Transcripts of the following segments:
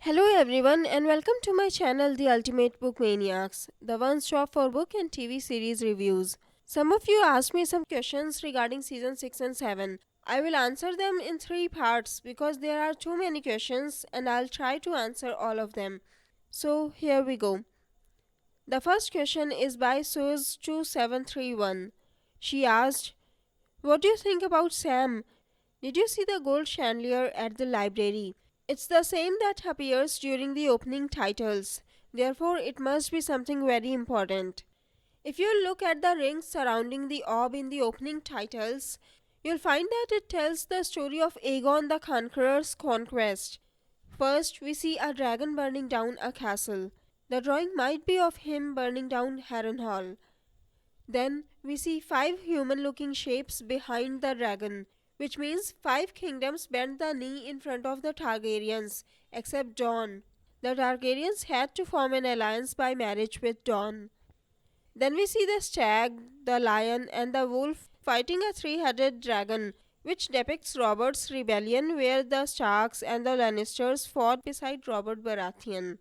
Hello everyone and welcome to my channel The Ultimate Book Maniacs, the one stop for book and TV series reviews. Some of you asked me some questions regarding season 6 and 7. I will answer them in 3 parts because there are too many questions and I'll try to answer all of them. So here we go. The first question is by Suze2731. She asked, "What do you think about Sam? Did you see the gold chandelier at the library? It's the same that appears during the opening titles. Therefore, it must be something very important. If you look at the rings surrounding the orb in the opening titles, you'll find that it tells the story of Aegon the Conqueror's conquest. First, we see a dragon burning down a castle. The drawing might be of him burning down Harrenhal. Then we see 5 human-looking shapes behind the dragon, which means 5 kingdoms bent the knee in front of the Targaryens, except Jon. The Targaryens had to form an alliance by marriage with Jon. Then we see the stag, the lion, and the wolf fighting a 3-headed dragon, which depicts Robert's rebellion where the Starks and the Lannisters fought beside Robert Baratheon.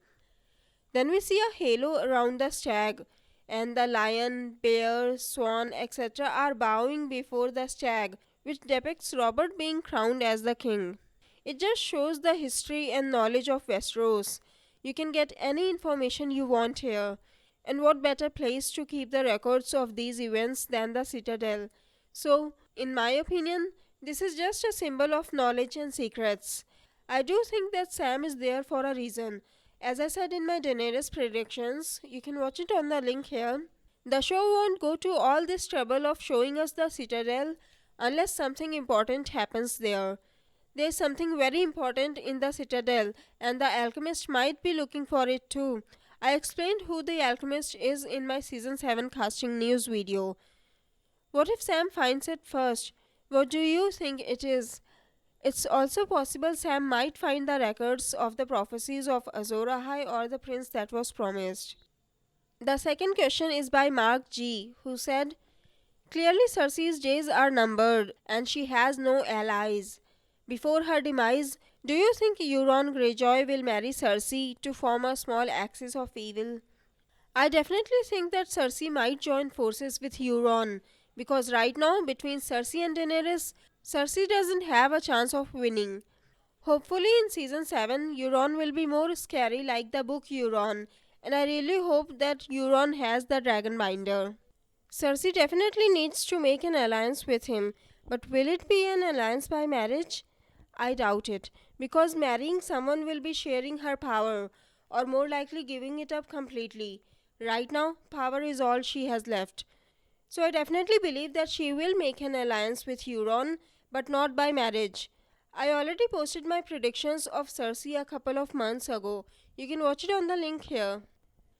Then we see a halo around the stag, and the lion, bear, swan, etc. are bowing before the stag, which depicts Robert being crowned as the king. It just shows the history and knowledge of Westeros. You can get any information you want here. And what better place to keep the records of these events than the Citadel? So, in my opinion, this is just a symbol of knowledge and secrets. I do think that Sam is there for a reason. As I said in my Daenerys predictions, you can watch it on the link here. The show won't go to all this trouble of showing us the Citadel unless something important happens there. There's something very important in the Citadel, and the alchemist might be looking for it too. I explained who the alchemist is in my season 7 casting news video. What if Sam finds it first? What do you think it is? It's also possible Sam might find the records of the prophecies of Azor Ahai or the prince that was promised. The second question is by Mark G, who said, "Clearly Cersei's days are numbered and she has no allies. Before her demise, do you think Euron Greyjoy will marry Cersei to form a small axis of evil?" I definitely think that Cersei might join forces with Euron, because right now, between Cersei and Daenerys, Cersei doesn't have a chance of winning. Hopefully in season 7, Euron will be more scary like the book Euron, and I really hope that Euron has the dragon binder. Cersei definitely needs to make an alliance with him, but will it be an alliance by marriage? I doubt it, because marrying someone will be sharing her power, or more likely giving it up completely. Right now, power is all she has left. So I definitely believe that she will make an alliance with Euron, but not by marriage. I already posted my predictions of Cersei a couple of months ago. You can watch it on the link here.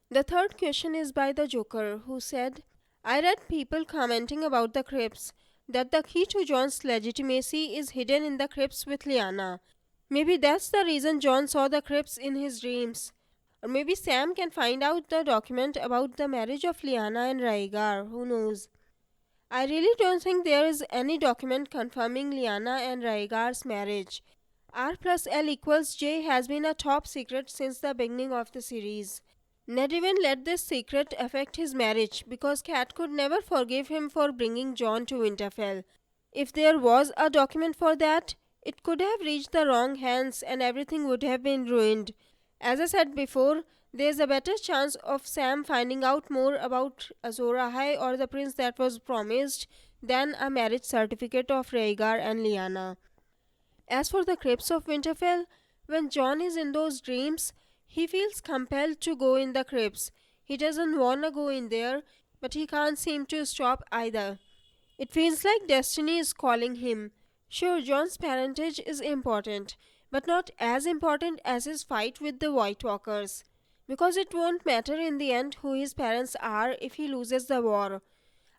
The third question is by the Joker, who said, "I read people commenting about the crypts, that the key to Jon's legitimacy is hidden in the crypts with Lyanna. Maybe that's the reason Jon saw the crypts in his dreams. Or maybe Sam can find out the document about the marriage of Lyanna and Rhaegar, who knows. I really don't think there is any document confirming Lyanna and Rhaegar's marriage. R plus L equals J has been a top secret since the beginning of the series. Ned even let this secret affect his marriage because Cat could never forgive him for bringing Jon to Winterfell. If there was a document for that, it could have reached the wrong hands and everything would have been ruined. As I said before, there's a better chance of Sam finding out more about Azor Ahai or the prince that was promised than a marriage certificate of Rhaegar and Lyanna. As for the crypts of Winterfell, when Jon is in those dreams, he feels compelled to go in the crypts. He doesn't wanna go in there, but he can't seem to stop either. It feels like destiny is calling him. Sure, Jon's parentage is important, but not as important as his fight with the White Walkers. Because it won't matter in the end who his parents are if he loses the war.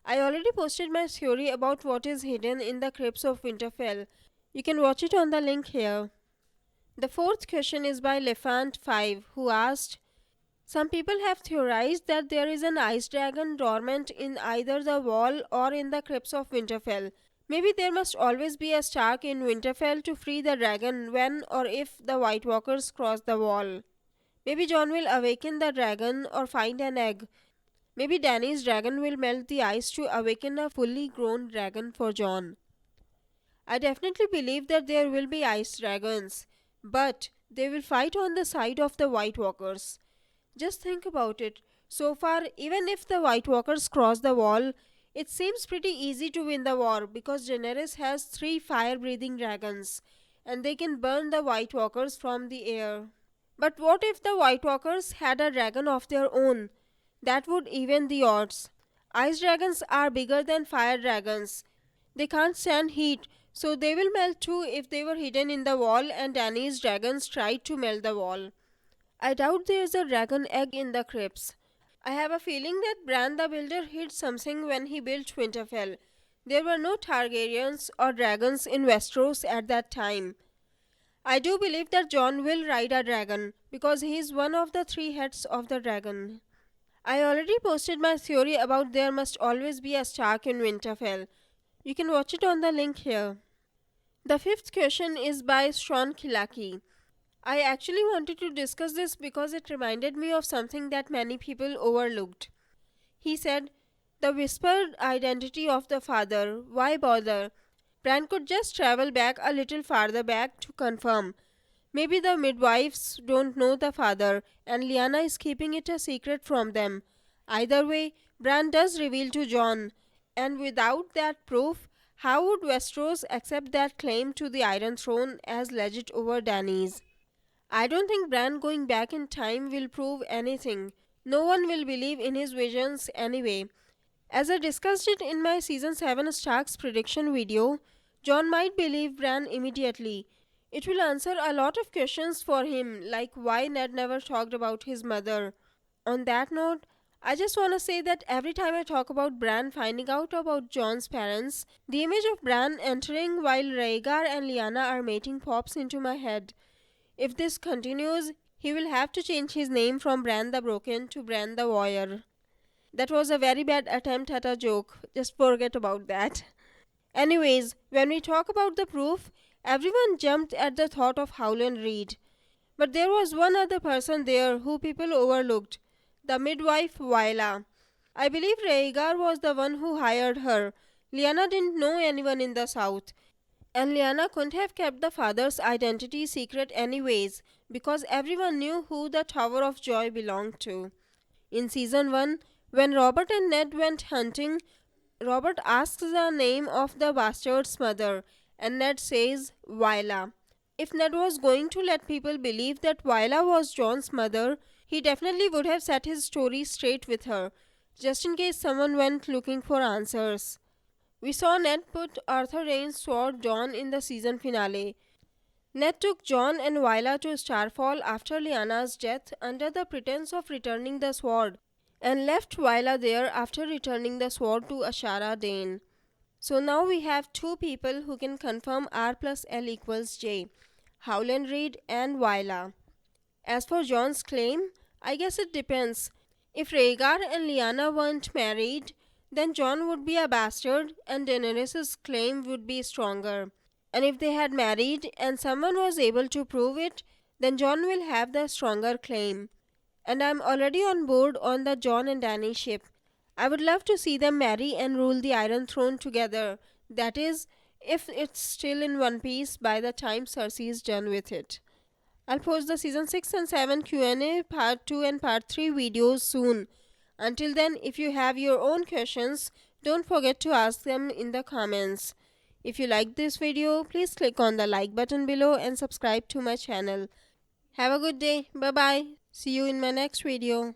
I already posted my theory about what is hidden in the crypts of Winterfell. You can watch it on the link here. The fourth question is by Lefant5, who asked, "Some people have theorized that there is an ice dragon dormant in either the wall or in the crypts of Winterfell. Maybe there must always be a Stark in Winterfell to free the dragon when or if the White Walkers cross the wall. Maybe Jon will awaken the dragon or find an egg. Maybe Dany's dragon will melt the ice to awaken a fully grown dragon for Jon. I definitely believe that there will be ice dragons, but they will fight on the side of the White Walkers. Just think about it. So far, even if the White Walkers cross the wall, it seems pretty easy to win the war because Daenerys has 3 fire-breathing dragons and they can burn the White Walkers from the air. But what if the White Walkers had a dragon of their own? That would even the odds. Ice dragons are bigger than fire dragons. They can't stand heat, so they will melt too if they were hidden in the wall and Dany's dragons tried to melt the wall. I doubt there's a dragon egg in the crypts. I have a feeling that Bran the Builder hid something when he built Winterfell. There were no Targaryens or dragons in Westeros at that time. I do believe that Jon will ride a dragon because he is one of the 3 heads of the dragon. I already posted my theory about there must always be a Stark in Winterfell. You can watch it on the link here. The fifth question is by Sean Kilaki. I actually wanted to discuss this because it reminded me of something that many people overlooked. He said, "The whispered identity of the father, why bother? Bran could just travel back a little farther back to confirm. Maybe the midwives don't know the father and Lyanna is keeping it a secret from them. Either way, Bran does reveal to Jon, and without that proof, how would Westeros accept that claim to the Iron Throne as legit over Dany's? I don't think Bran going back in time will prove anything. No one will believe in his visions anyway. As I discussed it in my season 7 Stark's prediction video, Jon might believe Bran immediately. It will answer a lot of questions for him, like why Ned never talked about his mother. On that note, I just want to say that every time I talk about Bran finding out about Jon's parents, the image of Bran entering while Rhaegar and Lyanna are mating pops into my head. If this continues, he will have to change his name from Bran the Broken to Bran the Warrior. That was a very bad attempt at a joke. Just forget about that. Anyways, when we talk about the proof, everyone jumped at the thought of Howland Reed. But there was one other person there who people overlooked, the midwife Wyla. I believe Rhaegar was the one who hired her. Lyanna didn't know anyone in the south. And Lyanna couldn't have kept the father's identity secret anyways, because everyone knew who the Tower of Joy belonged to. In season 1, when Robert and Ned went hunting, Robert asks the name of the bastard's mother, and Ned says Wyla. If Ned was going to let people believe that Wyla was Jon's mother, he definitely would have set his story straight with her, just in case someone went looking for answers. We saw Ned put Arthur Dayne's sword Jon in the season finale. Ned took Jon and Wyla to Starfall after Lyanna's death under the pretense of returning the sword, and left Wyla there after returning the sword to Ashara Dayne. So now we have 2 people who can confirm R plus L equals J, Howland Reed and Wyla. As for Jon's claim, I guess it depends. If Rhaegar and Lyanna weren't married, then Jon would be a bastard and Daenerys' claim would be stronger. And if they had married and someone was able to prove it, then Jon will have the stronger claim. And I'm already on board on the Jon and Dany ship. I would love to see them marry and rule the Iron Throne together. That is, if it's still in one piece by the time Cersei is done with it. I'll post the season 6 and 7 Q&A part 2 and part 3 videos soon. Until then, if you have your own questions, don't forget to ask them in the comments. If you like this video, please click on the like button below and subscribe to my channel. Have a good day. Bye bye. See you in my next video.